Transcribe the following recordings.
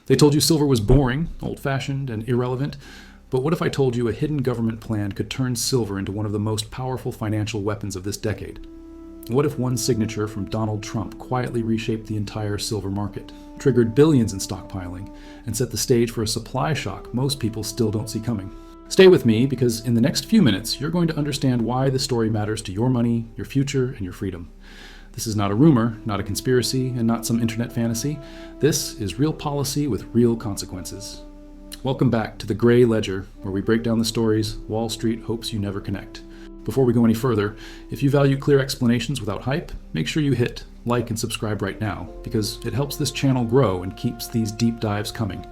They told you silver was boring, old-fashioned, and irrelevant, but what if I told you a hidden government plan could turn silver into one of the most powerful financial weapons of this decade? What if one signature from Donald Trump quietly reshaped the entire silver market, triggered billions in stockpiling, and set the stage for a supply shock most people still don't see coming? Stay with me, because in the next few minutes, you're going to understand why this story matters to your money, your future, and your freedom. This is not a rumor, not a conspiracy, and not some internet fantasy. This is real policy with real consequences. Welcome back to the Gray Ledger, where we break down the stories Wall Street hopes you never connect. Before we go any further, if you value clear explanations without hype, make sure you hit like and subscribe right now, because it helps this channel grow and keeps these deep dives coming.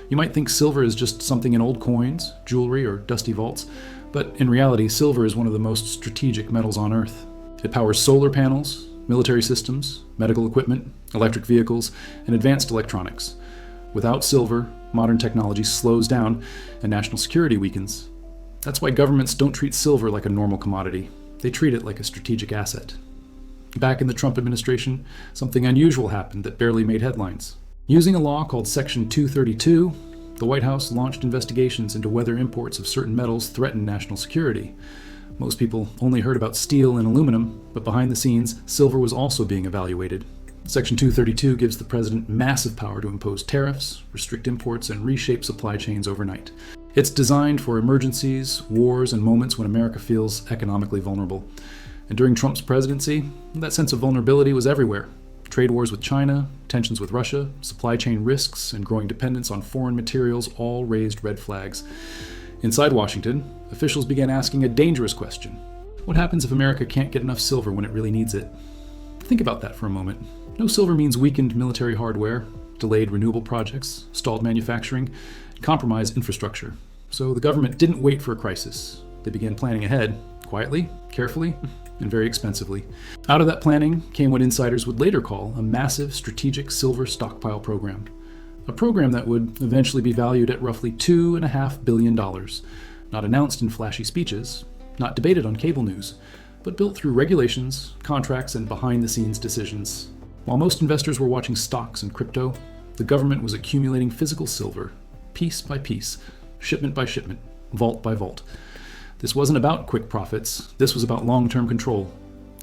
You might think silver is just something in old coins, jewelry, or dusty vaults, but in reality, silver is one of the most strategic metals on Earth. It powers solar panels, military systems, medical equipment, electric vehicles, and advanced electronics. Without silver, modern technology slows down and national security weakens. That's why governments don't treat silver like a normal commodity. They treat it like a strategic asset. Back in the Trump administration, something unusual happened that barely made headlines. Using a law called Section 232, the White House launched investigations into whether imports of certain metals threatened national security. Most people only heard about steel and aluminum, but behind the scenes, silver was also being evaluated. Section 232 gives the president massive power to impose tariffs, restrict imports, and reshape supply chains overnight. It's designed for emergencies, wars, and moments when America feels economically vulnerable. And during Trump's presidency, that sense of vulnerability was everywhere. Trade wars with China, tensions with Russia, supply chain risks, and growing dependence on foreign materials all raised red flags. Inside Washington, officials began asking a dangerous question. What happens if America can't get enough silver when it really needs it? Think about that for a moment. No silver means weakened military hardware, delayed renewable projects, stalled manufacturing, compromised infrastructure. So the government didn't wait for a crisis. They began planning ahead, quietly, carefully, and very expensively. Out of that planning came what insiders would later call a massive strategic silver stockpile program. A program that would eventually be valued at roughly $2.5 billion. Not announced in flashy speeches, not debated on cable news, but built through regulations, contracts, and behind-the-scenes decisions. While most investors were watching stocks and crypto, the government was accumulating physical silver, piece by piece, shipment by shipment, vault by vault. This wasn't about quick profits, this was about long-term control.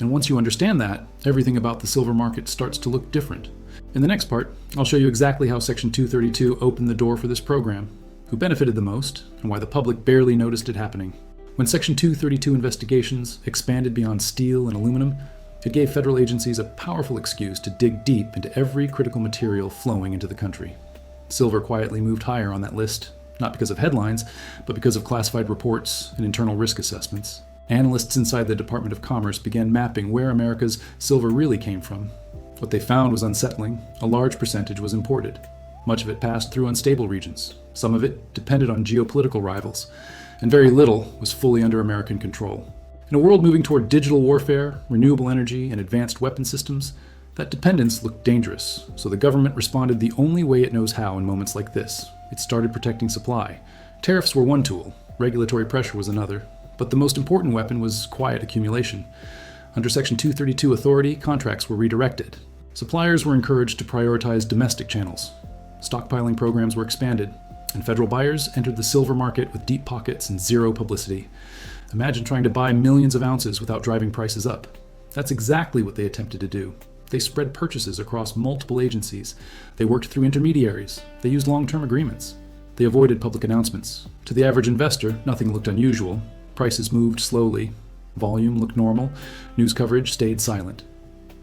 And once you understand that, everything about the silver market starts to look different. In the next part, I'll show you exactly how Section 232 opened the door for this program, who benefited the most, and why the public barely noticed it happening. When Section 232 investigations expanded beyond steel and aluminum, it gave federal agencies a powerful excuse to dig deep into every critical material flowing into the country. Silver quietly moved higher on that list, not because of headlines, but because of classified reports and internal risk assessments. Analysts inside the Department of Commerce began mapping where America's silver really came from. What they found was unsettling. A large percentage was imported. Much of it passed through unstable regions. Some of it depended on geopolitical rivals, and very little was fully under American control. In a world moving toward digital warfare, renewable energy, and advanced weapon systems, that dependence looked dangerous, so the government responded the only way it knows how in moments like this. It started protecting supply. Tariffs were one tool, regulatory pressure was another, but the most important weapon was quiet accumulation. Under Section 232 authority, contracts were redirected. Suppliers were encouraged to prioritize domestic channels. Stockpiling programs were expanded, and federal buyers entered the silver market with deep pockets and zero publicity. Imagine trying to buy millions of ounces without driving prices up. That's exactly what they attempted to do. They spread purchases across multiple agencies. They worked through intermediaries. They used long-term agreements. They avoided public announcements. To the average investor, nothing looked unusual. Prices moved slowly. Volume looked normal. News coverage stayed silent.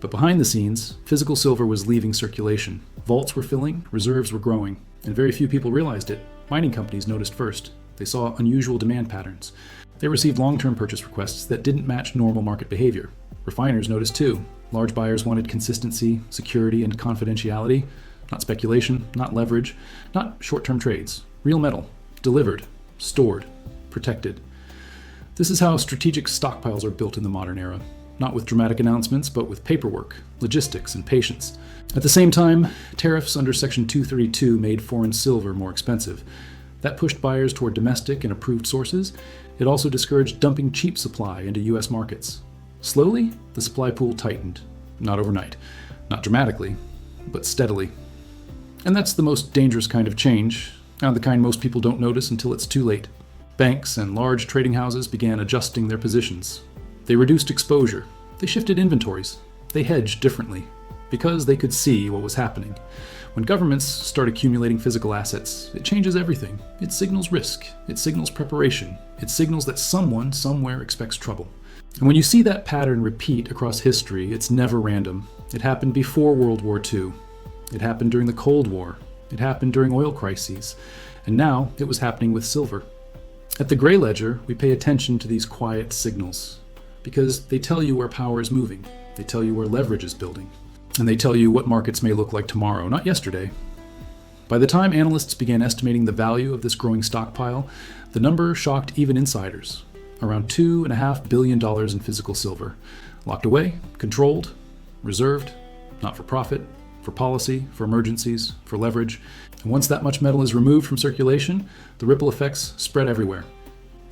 But behind the scenes, physical silver was leaving circulation. Vaults were filling, reserves were growing, and very few people realized it. Mining companies noticed first. They saw unusual demand patterns. They received long-term purchase requests that didn't match normal market behavior. Refiners noticed too. Large buyers wanted consistency, security, and confidentiality. Not speculation, not leverage, not short-term trades. Real metal, delivered, stored, protected. This is how strategic stockpiles are built in the modern era. Not with dramatic announcements, but with paperwork, logistics, and patience. At the same time, tariffs under Section 232 made foreign silver more expensive. That pushed buyers toward domestic and approved sources. It also discouraged dumping cheap supply into U.S. markets. Slowly, the supply pool tightened. Not overnight, not dramatically, but steadily. And that's the most dangerous kind of change, and the kind most people don't notice until it's too late. Banks and large trading houses began adjusting their positions. They reduced exposure. They shifted inventories. They hedged differently, because they could see what was happening. When governments start accumulating physical assets, it changes everything. It signals risk. It signals preparation. It signals that someone, somewhere, expects trouble. And when you see that pattern repeat across history, it's never random. It happened before World War II. It happened during the Cold War. It happened during oil crises. And now it was happening with silver. At the Gray Ledger, we pay attention to these quiet signals because they tell you where power is moving. They tell you where leverage is building. And they tell you what markets may look like tomorrow, not yesterday. By the time analysts began estimating the value of this growing stockpile, the number shocked even insiders. Around $2.5 billion in physical silver. Locked away, controlled, reserved, not for profit, for policy, for emergencies, for leverage. And once that much metal is removed from circulation, the ripple effects spread everywhere.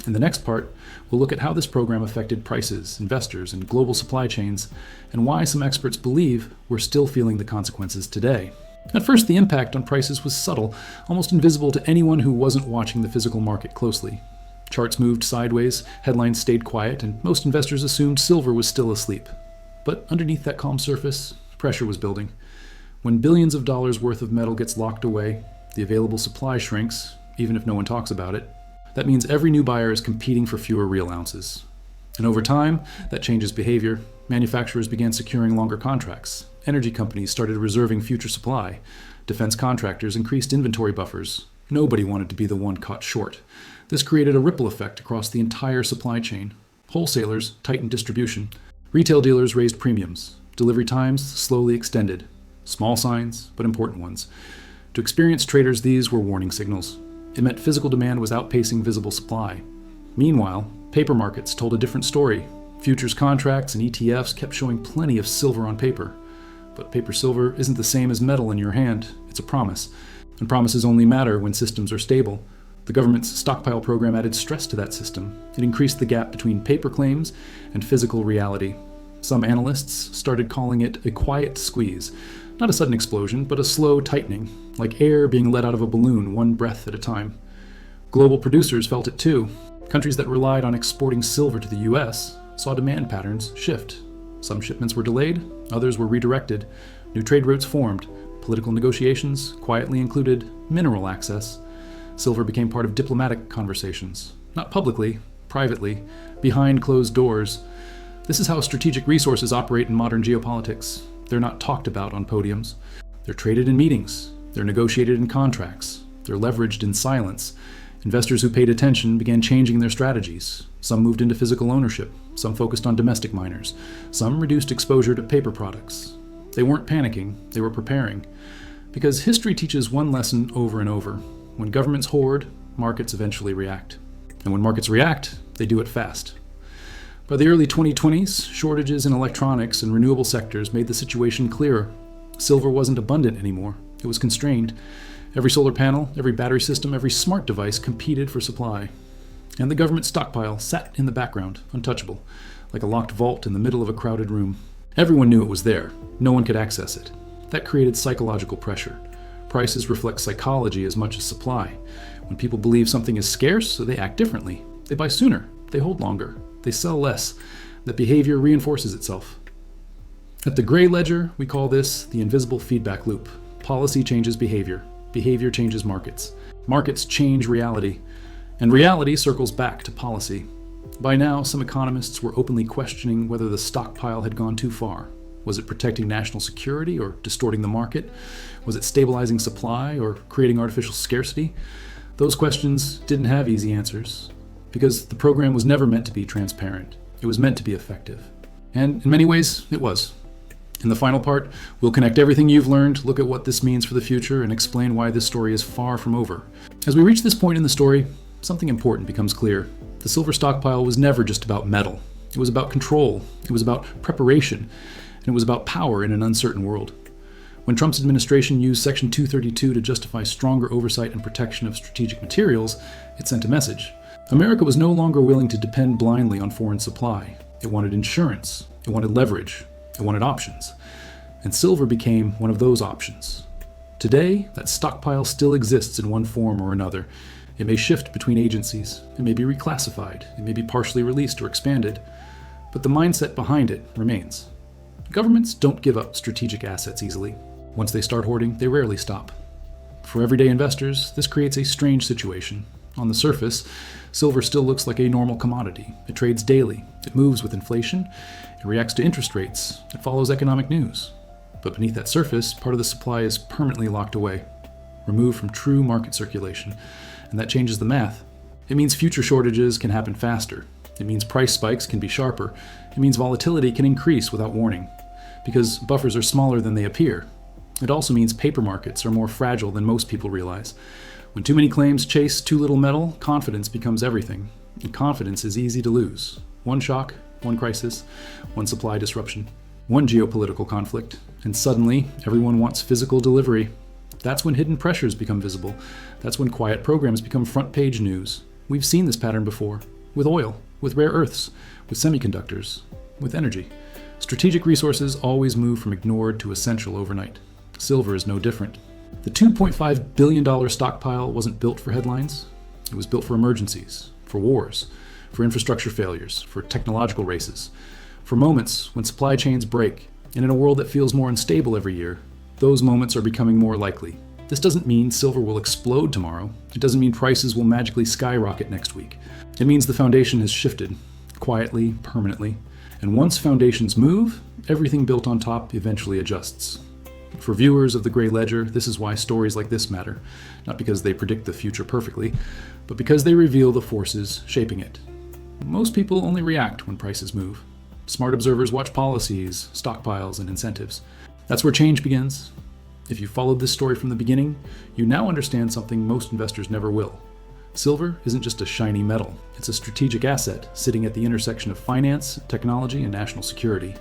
In the next part, we'll look at how this program affected prices, investors, and global supply chains, and why some experts believe we're still feeling the consequences today. At first, the impact on prices was subtle, almost invisible to anyone who wasn't watching the physical market closely. Charts moved sideways, headlines stayed quiet, and most investors assumed silver was still asleep. But underneath that calm surface, pressure was building. When billions of dollars worth of metal gets locked away, the available supply shrinks, even if no one talks about it. That means every new buyer is competing for fewer real ounces. And over time, that changes behavior. Manufacturers began securing longer contracts. Energy companies started reserving future supply. Defense contractors increased inventory buffers. Nobody wanted to be the one caught short. This created a ripple effect across the entire supply chain. Wholesalers tightened distribution. Retail dealers raised premiums. Delivery times slowly extended. Small signs, but important ones. To experienced traders, these were warning signals. It meant physical demand was outpacing visible supply. Meanwhile, paper markets told a different story. Futures contracts and ETFs kept showing plenty of silver on paper. But paper silver isn't the same as metal in your hand. It's a promise. And promises only matter when systems are stable. The government's Stockpile program added stress to that system. It increased the gap between paper claims and physical reality. Some analysts started calling it a quiet squeeze. Not a sudden explosion, but a slow tightening, like air being let out of a balloon one breath at a time. Global producers felt it too. Countries that relied on exporting silver to the US saw demand patterns shift. Some shipments were delayed, others were redirected. New trade routes formed. Political negotiations quietly included mineral access. Silver became part of diplomatic conversations. Not publicly, privately, behind closed doors. This is how strategic resources operate in modern geopolitics. They're not talked about on podiums. They're traded in meetings. They're negotiated in contracts. They're leveraged in silence. Investors who paid attention began changing their strategies. Some moved into physical ownership. Some focused on domestic miners. Some reduced exposure to paper products. They weren't panicking. They were preparing. Because history teaches one lesson over and over. When governments hoard, markets eventually react. And when markets react, they do it fast. By the early 2020s, shortages in electronics and renewable sectors made the situation clearer. Silver wasn't abundant anymore. It was constrained. Every solar panel, every battery system, every smart device competed for supply. And the government stockpile sat in the background, untouchable, like a locked vault in the middle of a crowded room. Everyone knew it was there. No one could access it. That created psychological pressure. Prices reflect psychology as much as supply. When people believe something is scarce, they act differently. They buy sooner. They hold longer. They sell less. That behavior reinforces itself. At the Gray Ledger, we call this the invisible feedback loop. Policy changes behavior. Behavior changes markets. Markets change reality. And reality circles back to policy. By now, some economists were openly questioning whether the stockpile had gone too far. Was it protecting national security or distorting the market? Was it stabilizing supply or creating artificial scarcity? Those questions didn't have easy answers. Because the program was never meant to be transparent. It was meant to be effective. And in many ways, it was. In the final part, we'll connect everything you've learned, look at what this means for the future, and explain why this story is far from over. As we reach this point in the story, something important becomes clear. The silver stockpile was never just about metal. It was about control. It was about preparation. And it was about power in an uncertain world. When Trump's administration used Section 232 to justify stronger oversight and protection of strategic materials, it sent a message. America was no longer willing to depend blindly on foreign supply. It wanted insurance. It wanted leverage. It wanted options. And silver became one of those options. Today, that stockpile still exists in one form or another. It may shift between agencies, it may be reclassified, it may be partially released or expanded, but the mindset behind it remains. Governments don't give up strategic assets easily. Once they start hoarding, they rarely stop. For everyday investors, this creates a strange situation. On the surface, silver still looks like a normal commodity. It trades daily, it moves with inflation, it reacts to interest rates, it follows economic news. But beneath that surface, part of the supply is permanently locked away, removed from true market circulation, and that changes the math. It means future shortages can happen faster. It means price spikes can be sharper. It means volatility can increase without warning, because buffers are smaller than they appear. It also means paper markets are more fragile than most people realize. When too many claims chase too little metal, confidence becomes everything. And confidence is easy to lose. One shock, one crisis, one supply disruption, one geopolitical conflict, and suddenly everyone wants physical delivery. That's when hidden pressures become visible. That's when quiet programs become front-page news. We've seen this pattern before, with oil, with rare earths, with semiconductors, with energy. Strategic resources always move from ignored to essential overnight. Silver is no different. The $2.5 billion stockpile wasn't built for headlines. It was built for emergencies, for wars, for infrastructure failures, for technological races, for moments when supply chains break. And in a world that feels more unstable every year, those moments are becoming more likely. This doesn't mean silver will explode tomorrow. It doesn't mean prices will magically skyrocket next week. It means the foundation has shifted, quietly, permanently. And once foundations move, everything built on top eventually adjusts. For viewers of the Gray Ledger, this is why stories like this matter. Not because they predict the future perfectly, but because they reveal the forces shaping it. Most people only react when prices move. Smart observers watch policies, stockpiles, and incentives. That's where change begins. If you followed this story from the beginning, you now understand something most investors never will. Silver isn't just a shiny metal. It's a strategic asset sitting at the intersection of finance, technology, and national security.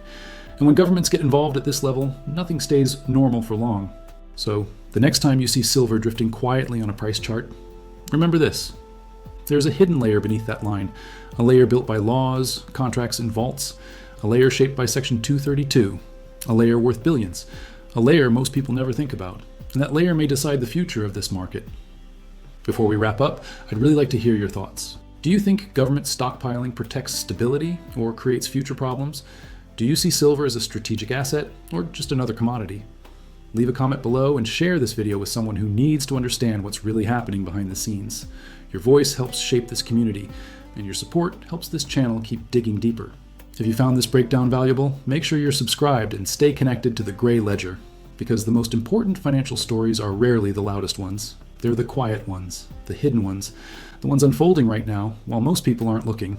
And when governments get involved at this level, nothing stays normal for long. So, the next time you see silver drifting quietly on a price chart, remember this. There's a hidden layer beneath that line, a layer built by laws, contracts, and vaults, a layer shaped by Section 232, a layer worth billions, a layer most people never think about, and that layer may decide the future of this market. Before we wrap up, I'd really like to hear your thoughts. Do you think government stockpiling protects stability or creates future problems? Do you see silver as a strategic asset or just another commodity? Leave a comment below and share this video with someone who needs to understand what's really happening behind the scenes. Your voice helps shape this community, and your support helps this channel keep digging deeper. If you found this breakdown valuable, make sure you're subscribed and stay connected to the Gray Ledger, because the most important financial stories are rarely the loudest ones. They're the quiet ones, the hidden ones, the ones unfolding right now while most people aren't looking.